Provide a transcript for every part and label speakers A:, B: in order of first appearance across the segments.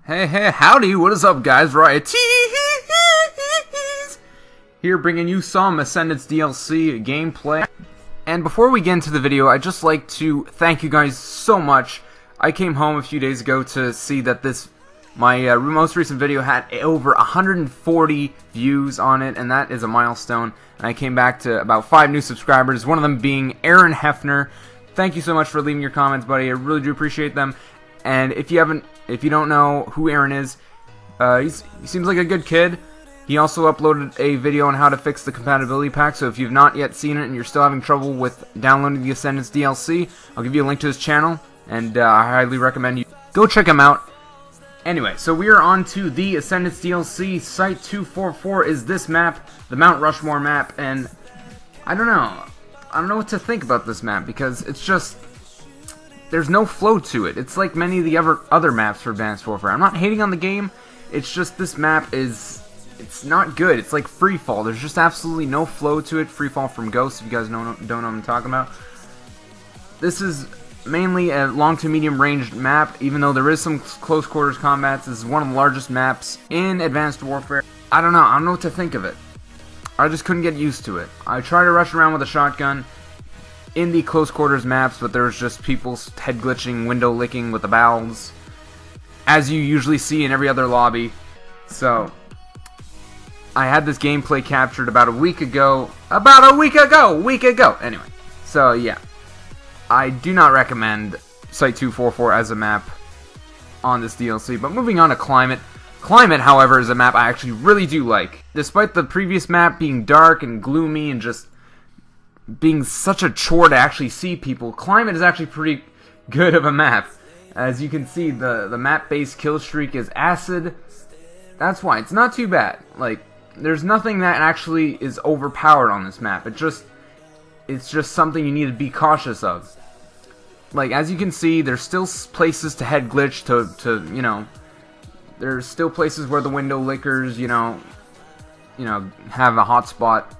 A: Hey, howdy, what is up guys, Riot here bringing you some Ascendance DLC gameplay. And before we get into the video, I'd just like to thank you guys so much. I came home a few days ago to see that my most recent video had over 140 views on it, and that is a milestone. And I came back to about 5 new subscribers, one of them being Aaron Hefner. Thank you so much for leaving your comments, buddy. I really do appreciate them. And if you don't know who Aaron is, he seems like a good kid. He also uploaded a video on how to fix the compatibility pack, so if you've not yet seen it and you're still having trouble with downloading the Ascendance DLC, I'll give you a link to his channel, and I highly recommend you go check him out. Anyway, so we are on to the Ascendance DLC. Site 244 is this map, the Mount Rushmore map, and I don't know what to think about this map, because it's just, there's no flow to it. It's like many of the other maps for Advanced Warfare. I'm not hating on the game, it's just this map it's not good. It's like free fall. There's just absolutely no flow to it. Free fall from Ghost, if you guys don't know what I'm talking about. This is mainly a long to medium ranged map, even though there is some close quarters combats. This is one of the largest maps in Advanced Warfare. I don't know what to think of it. I just couldn't get used to it. I tried to rush around with a shotgun in the close quarters maps, but there's just people head glitching, window licking with the valves, as you usually see in every other lobby. So I had this gameplay captured about a week ago. Anyway, so yeah, I do not recommend Site 244 as a map on this DLC. But moving on to Climate. Climate, however, is a map I actually really do like. Despite the previous map being dark and gloomy and just being such a chore to actually see people, Climate is actually pretty good of a map. As you can see, the map-based kill streak is acid. That's why it's not too bad. Like, there's nothing that actually is overpowered on this map. It's just something you need to be cautious of. Like, as you can see, there's still places to head glitch to you know, there's still places where the window lickers, you know, have a hotspot.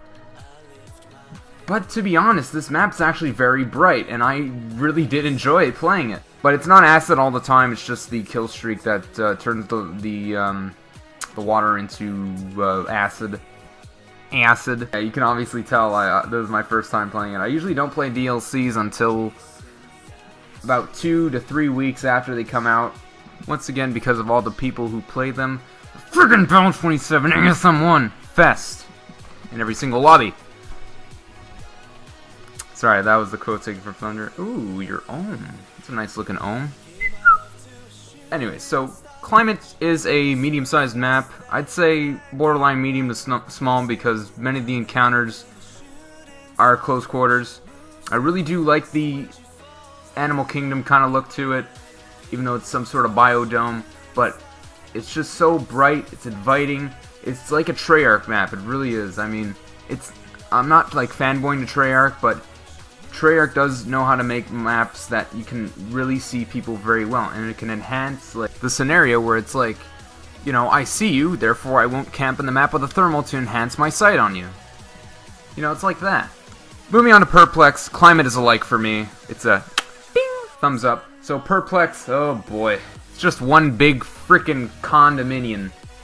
A: But to be honest, this map's actually very bright, and I really did enjoy playing it. But it's not acid all the time. It's just the kill streak that turns the water into acid. Yeah, you can obviously tell this is my first time playing it. I usually don't play DLCs until about 2 to 3 weeks after they come out. Once again, because of all the people who play them. Friggin' Balance 27 ASM1 Fest in every single lobby. Sorry, that was the quote taken from Thunder. Ooh, your ohm. That's a nice looking ohm. Anyway, so Climate is a medium-sized map. I'd say borderline medium to small because many of the encounters are close quarters. I really do like the Animal Kingdom kind of look to it, even though it's some sort of biodome, but it's just so bright, it's inviting. It's like a Treyarch map, it really is. I mean, I'm not like fanboying to Treyarch, but Treyarch does know how to make maps that you can really see people very well, and it can enhance like the scenario where it's like, you know, I see you, therefore I won't camp in the map with a thermal to enhance my sight on you. You know, it's like that. Moving on to Perplex, Climate is a like for me. It's a ding, thumbs up. So Perplex, oh boy, it's just one big frickin'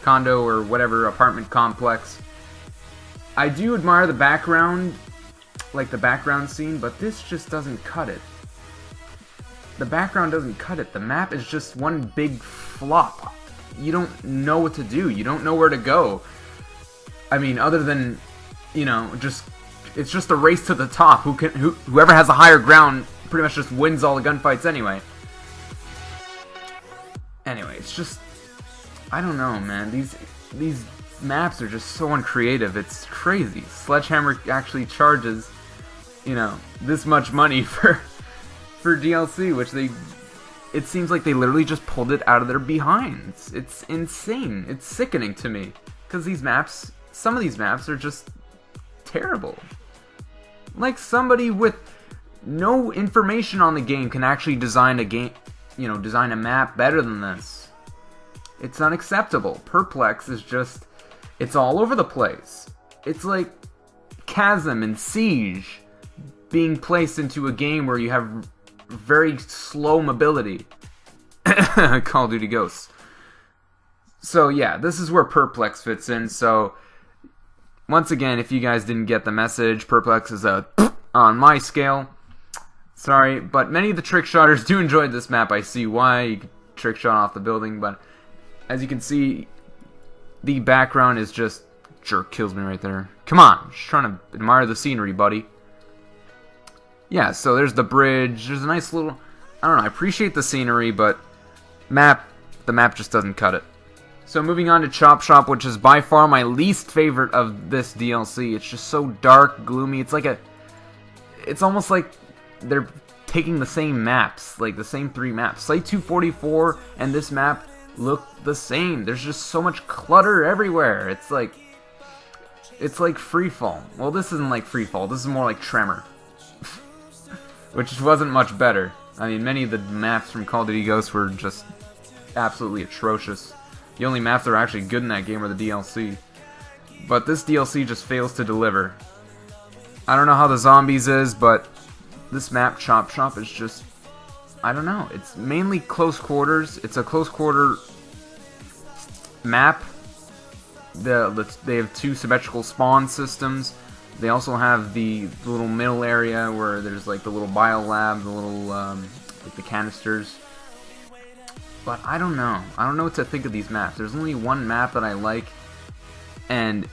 A: condo or whatever apartment complex. I do admire the background, like the background scene, but this just doesn't cut it. The background doesn't cut it. The map is just one big flop. You don't know what to do. You don't know where to go. I mean, other than, you know, it's just a race to the top. Whoever has the higher ground pretty much just wins all the gunfights anyway. Anyway, it's just, I don't know, man. These maps are just so uncreative. It's crazy. Sledgehammer actually charges, you know, this much money for DLC, which it seems like they literally just pulled it out of their behinds. It's insane. It's sickening to me, because some of these maps are just terrible. Like, somebody with no information on the game can actually design a map better than this. It's unacceptable. Perplex is just, it's all over the place. It's like Chasm and Siege being placed into a game where you have very slow mobility. Call of Duty Ghosts. So yeah, this is where Perplex fits in. So once again, if you guys didn't get the message, Perplex is a on my scale. Sorry, but many of the trick shotters do enjoy this map. I see why. You can trick shot off the building, but as you can see, the background is just... Jerk kills me right there. Come on, just trying to admire the scenery, buddy. Yeah, so there's the bridge. There's a nice little... I don't know, I appreciate the scenery, but the map just doesn't cut it. So moving on to Chop Shop, which is by far my least favorite of this DLC. It's just so dark, gloomy. It's like a... It's almost like they're taking the same maps, like the same 3 maps. Site 244 and this map look the same. There's just so much clutter everywhere. It's like Freefall. Well, this isn't like Freefall. This is more like Tremor, which wasn't much better. I mean, many of the maps from Call of Duty Ghosts were just absolutely atrocious. The only maps that are actually good in that game are the DLC. But this DLC just fails to deliver. I don't know how the zombies is, but this map, Chop Shop, is just... I don't know. It's mainly close quarters. It's a close quarter map. They have 2 symmetrical spawn systems. They also have the little middle area where there's like the little bio lab, the little like the canisters. But I don't know. I don't know what to think of these maps. There's only one map that I like, and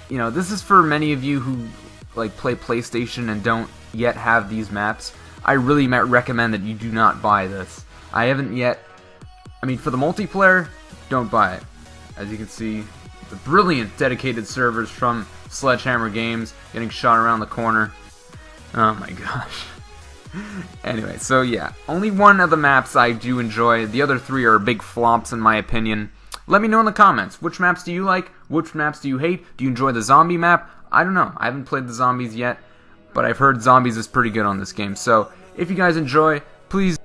A: you know, this is for many of you who like play PlayStation and don't yet have these maps. I really recommend that you do not buy this. I haven't yet. I mean, for the multiplayer, don't buy it. As you can see, the brilliant dedicated servers from Sledgehammer Games getting shot around the corner. Oh my gosh. Anyway, so yeah, only one of the maps I do enjoy. The other 3 are big flops in my opinion. Let me know in the comments. Which maps do you like? Which maps do you hate? Do you enjoy the zombie map? I don't know. I haven't played the zombies yet, but I've heard zombies is pretty good on this game. So if you guys enjoy, please